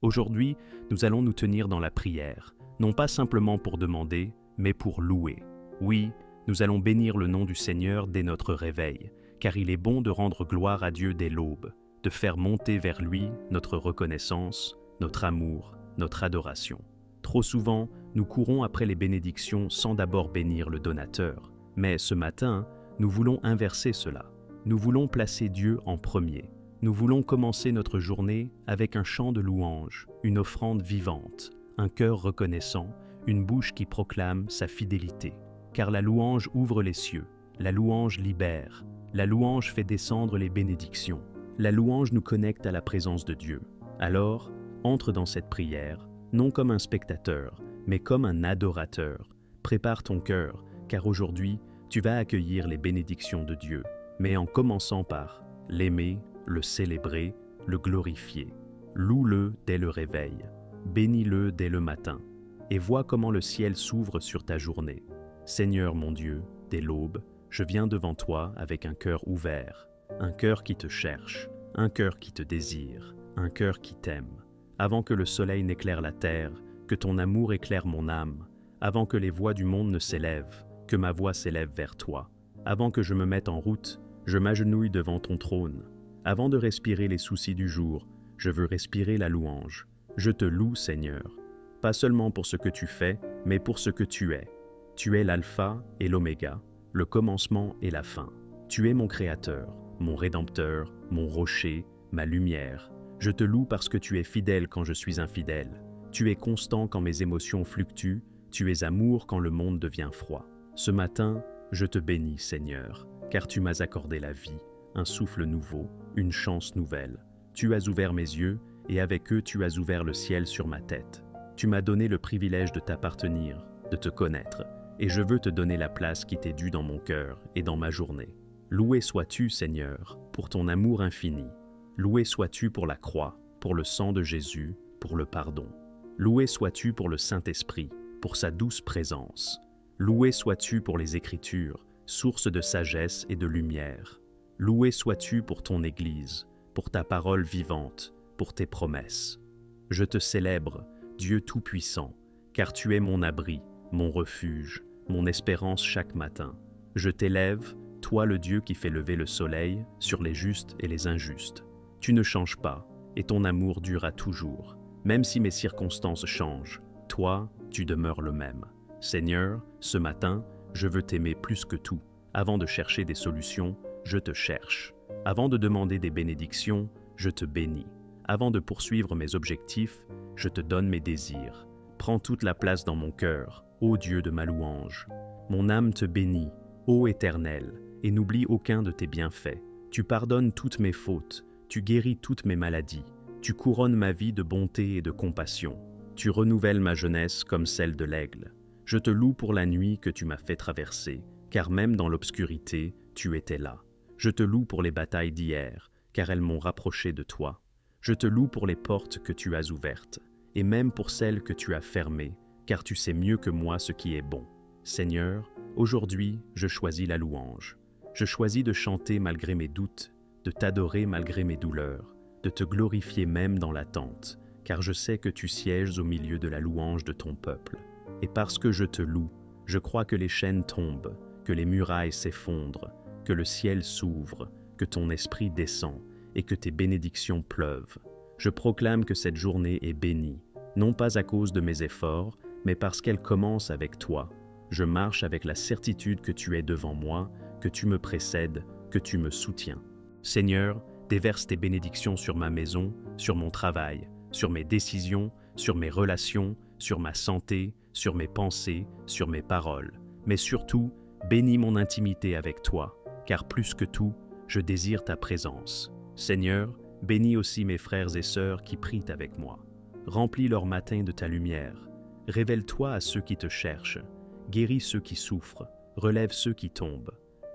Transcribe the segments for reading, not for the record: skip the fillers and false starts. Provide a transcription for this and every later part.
Aujourd'hui, nous allons nous tenir dans la prière, non pas simplement pour demander, mais pour louer. Oui, nous allons bénir le nom du Seigneur dès notre réveil, car il est bon de rendre gloire à Dieu dès l'aube, de faire monter vers lui notre reconnaissance, notre amour, notre adoration. Trop souvent, nous courons après les bénédictions sans d'abord bénir le donateur. Mais ce matin, nous voulons inverser cela. Nous voulons placer Dieu en premier. Nous voulons commencer notre journée avec un chant de louange, une offrande vivante, un cœur reconnaissant, une bouche qui proclame sa fidélité. Car la louange ouvre les cieux, la louange libère, la louange fait descendre les bénédictions. La louange nous connecte à la présence de Dieu. Alors, entre dans cette prière, non comme un spectateur, mais comme un adorateur. Prépare ton cœur, car aujourd'hui, tu vas accueillir les bénédictions de Dieu, mais en commençant par l'aimer, le célébrer, le glorifier. Loue-le dès le réveil, bénis-le dès le matin, et vois comment le ciel s'ouvre sur ta journée. Seigneur mon Dieu, dès l'aube, je viens devant toi avec un cœur ouvert, un cœur qui te cherche, un cœur qui te désire, un cœur qui t'aime. Avant que le soleil n'éclaire la terre, que ton amour éclaire mon âme, avant que les voix du monde ne s'élèvent, que ma voix s'élève vers toi. Avant que je me mette en route, je m'agenouille devant ton trône. Avant de respirer les soucis du jour, je veux respirer la louange. Je te loue, Seigneur, pas seulement pour ce que tu fais, mais pour ce que tu es. Tu es l'alpha et l'oméga, le commencement et la fin. Tu es mon créateur, mon rédempteur, mon rocher, ma lumière. Je te loue parce que tu es fidèle quand je suis infidèle. Tu es constant quand mes émotions fluctuent. Tu es amour quand le monde devient froid. Ce matin, je te bénis, Seigneur, car tu m'as accordé la vie, un souffle nouveau, une chance nouvelle. Tu as ouvert mes yeux, et avec eux tu as ouvert le ciel sur ma tête. Tu m'as donné le privilège de t'appartenir, de te connaître, et je veux te donner la place qui t'est due dans mon cœur et dans ma journée. Loué sois-tu, Seigneur, pour ton amour infini. Loué sois-tu pour la croix, pour le sang de Jésus, pour le pardon. Loué sois-tu pour le Saint-Esprit, pour sa douce présence. Loué sois-tu pour les Écritures, source de sagesse et de lumière. Loué sois-tu pour ton Église, pour ta parole vivante, pour tes promesses. Je te célèbre, Dieu Tout-Puissant, car tu es mon abri, mon refuge, mon espérance chaque matin. Je t'élève, toi le Dieu qui fait lever le soleil sur les justes et les injustes. Tu ne changes pas, et ton amour durera toujours. Même si mes circonstances changent, toi, tu demeures le même. Seigneur, ce matin, je veux t'aimer plus que tout. Avant de chercher des solutions, je te cherche. Avant de demander des bénédictions, je te bénis. Avant de poursuivre mes objectifs, je te donne mes désirs. Prends toute la place dans mon cœur, ô Dieu de ma louange. Mon âme te bénit, ô Éternel, et n'oublie aucun de tes bienfaits. Tu pardonnes toutes mes fautes, tu guéris toutes mes maladies, tu couronnes ma vie de bonté et de compassion. Tu renouvelles ma jeunesse comme celle de l'aigle. Je te loue pour la nuit que tu m'as fait traverser, car même dans l'obscurité, tu étais là. Je te loue pour les batailles d'hier, car elles m'ont rapproché de toi. Je te loue pour les portes que tu as ouvertes, et même pour celles que tu as fermées, car tu sais mieux que moi ce qui est bon. Seigneur, aujourd'hui, je choisis la louange. Je choisis de chanter malgré mes doutes, de t'adorer malgré mes douleurs, de te glorifier même dans l'attente, car je sais que tu sièges au milieu de la louange de ton peuple. Et parce que je te loue, je crois que les chaînes tombent, que les murailles s'effondrent, que le ciel s'ouvre, que ton esprit descend et que tes bénédictions pleuvent. Je proclame que cette journée est bénie, non pas à cause de mes efforts, mais parce qu'elle commence avec toi. Je marche avec la certitude que tu es devant moi, que tu me précèdes, que tu me soutiens. Seigneur, déverse tes bénédictions sur ma maison, sur mon travail, sur mes décisions, sur mes relations, sur ma santé, sur mes pensées, sur mes paroles. Mais surtout, bénis mon intimité avec toi, car plus que tout, je désire ta présence. Seigneur, bénis aussi mes frères et sœurs qui prient avec moi. Remplis leur matin de ta lumière. Révèle-toi à ceux qui te cherchent. Guéris ceux qui souffrent. Relève ceux qui tombent.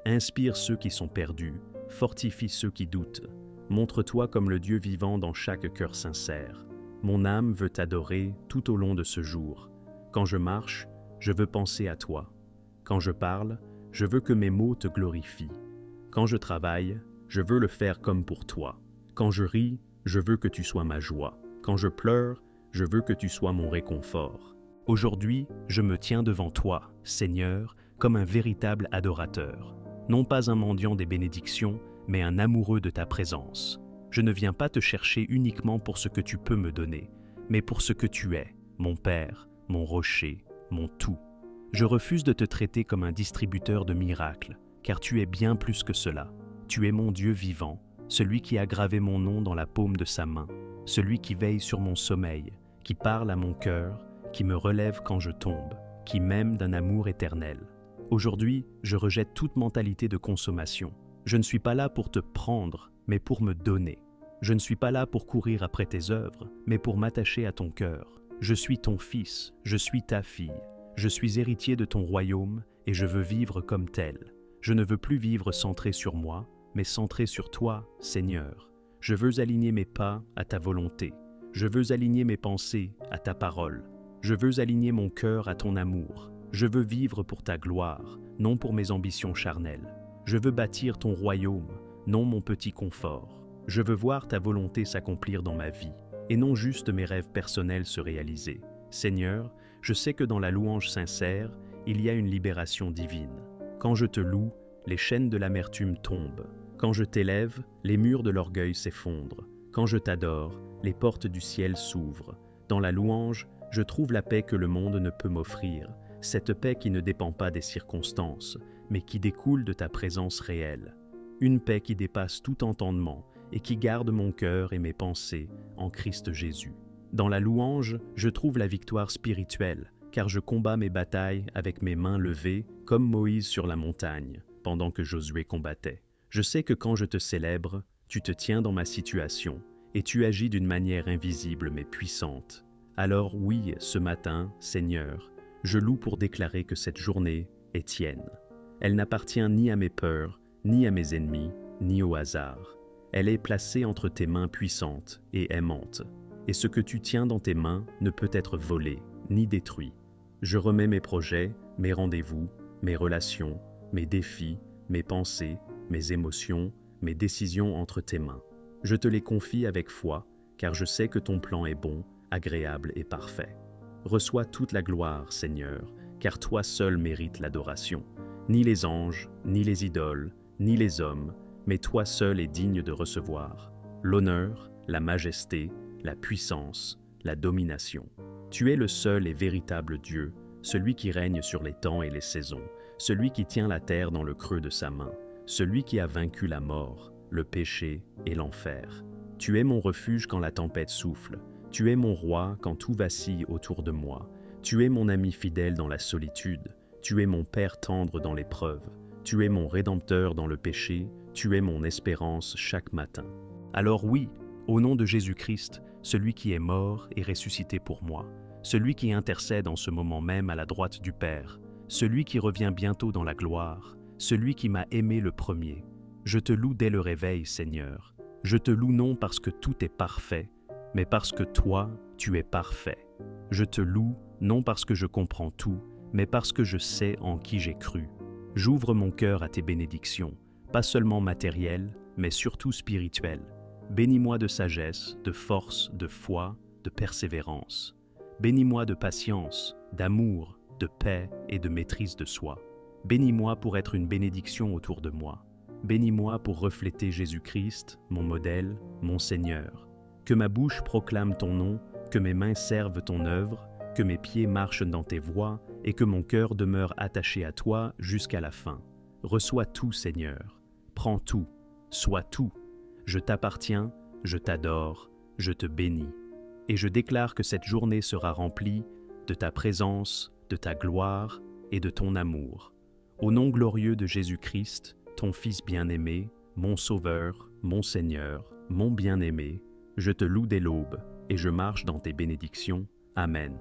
Inspire ceux qui sont perdus. Fortifie ceux qui doutent. Montre-toi comme le Dieu vivant dans chaque cœur sincère. Mon âme veut t'adorer tout au long de ce jour. Quand je marche, je veux penser à toi. Quand je parle, je veux que mes mots te glorifient. Quand je travaille, je veux le faire comme pour toi. Quand je ris, je veux que tu sois ma joie. Quand je pleure, je veux que tu sois mon réconfort. Aujourd'hui, je me tiens devant toi, Seigneur, comme un véritable adorateur. Non pas un mendiant des bénédictions, mais un amoureux de ta présence. Je ne viens pas te chercher uniquement pour ce que tu peux me donner, mais pour ce que tu es, mon Père, mon rocher, mon tout. Je refuse de te traiter comme un distributeur de miracles, car tu es bien plus que cela. Tu es mon Dieu vivant, celui qui a gravé mon nom dans la paume de sa main, celui qui veille sur mon sommeil, qui parle à mon cœur, qui me relève quand je tombe, qui m'aime d'un amour éternel. Aujourd'hui, je rejette toute mentalité de consommation. Je ne suis pas là pour te prendre, mais pour me donner. Je ne suis pas là pour courir après tes œuvres, mais pour m'attacher à ton cœur. Je suis ton fils, je suis ta fille. Je suis héritier de ton royaume et je veux vivre comme tel. Je ne veux plus vivre centré sur moi, mais centré sur toi, Seigneur. Je veux aligner mes pas à ta volonté. Je veux aligner mes pensées à ta parole. Je veux aligner mon cœur à ton amour. Je veux vivre pour ta gloire, non pour mes ambitions charnelles. Je veux bâtir ton royaume, non mon petit confort. Je veux voir ta volonté s'accomplir dans ma vie, et non juste mes rêves personnels se réaliser. Seigneur, je sais que dans la louange sincère, il y a une libération divine. Quand je te loue, les chaînes de l'amertume tombent. Quand je t'élève, les murs de l'orgueil s'effondrent. Quand je t'adore, les portes du ciel s'ouvrent. Dans la louange, je trouve la paix que le monde ne peut m'offrir, cette paix qui ne dépend pas des circonstances, mais qui découle de ta présence réelle. Une paix qui dépasse tout entendement et qui garde mon cœur et mes pensées en Christ Jésus. Dans la louange, je trouve la victoire spirituelle, car je combats mes batailles avec mes mains levées, comme Moïse sur la montagne, pendant que Josué combattait. Je sais que quand je te célèbre, tu te tiens dans ma situation, et tu agis d'une manière invisible mais puissante. Alors oui, ce matin, Seigneur, je loue pour déclarer que cette journée est tienne. Elle n'appartient ni à mes peurs, ni à mes ennemis, ni au hasard. Elle est placée entre tes mains puissantes et aimantes. Et ce que tu tiens dans tes mains ne peut être volé, ni détruit. Je remets mes projets, mes rendez-vous, mes relations, mes défis, mes pensées, mes émotions, mes décisions entre tes mains. Je te les confie avec foi, car je sais que ton plan est bon, agréable et parfait. Reçois toute la gloire, Seigneur, car toi seul mérites l'adoration. Ni les anges, ni les idoles, ni les hommes, mais toi seul es digne de recevoir l'honneur, la majesté, la puissance, la domination. Tu es le seul et véritable Dieu, celui qui règne sur les temps et les saisons, celui qui tient la terre dans le creux de sa main, celui qui a vaincu la mort, le péché et l'enfer. Tu es mon refuge quand la tempête souffle, tu es mon roi quand tout vacille autour de moi, tu es mon ami fidèle dans la solitude, tu es mon Père tendre dans l'épreuve, tu es mon Rédempteur dans le péché, tu es mon espérance chaque matin. Alors oui, au nom de Jésus-Christ, celui qui est mort et ressuscité pour moi, celui qui intercède en ce moment même à la droite du Père, celui qui revient bientôt dans la gloire, celui qui m'a aimé le premier. Je te loue dès le réveil, Seigneur. Je te loue non parce que tout est parfait, mais parce que toi, tu es parfait. Je te loue non parce que je comprends tout, mais parce que je sais en qui j'ai cru. J'ouvre mon cœur à tes bénédictions, pas seulement matérielles, mais surtout spirituelles. Bénis-moi de sagesse, de force, de foi, de persévérance. Bénis-moi de patience, d'amour, de paix et de maîtrise de soi. Bénis-moi pour être une bénédiction autour de moi. Bénis-moi pour refléter Jésus-Christ, mon modèle, mon Seigneur. Que ma bouche proclame ton nom, que mes mains servent ton œuvre, que mes pieds marchent dans tes voies et que mon cœur demeure attaché à toi jusqu'à la fin. Reçois tout, Seigneur. Prends tout. Sois tout. Je t'appartiens, je t'adore, je te bénis. Et je déclare que cette journée sera remplie de ta présence, de ta gloire et de ton amour. Au nom glorieux de Jésus-Christ, ton Fils bien-aimé, mon Sauveur, mon Seigneur, mon bien-aimé, je te loue dès l'aube et je marche dans tes bénédictions. Amen.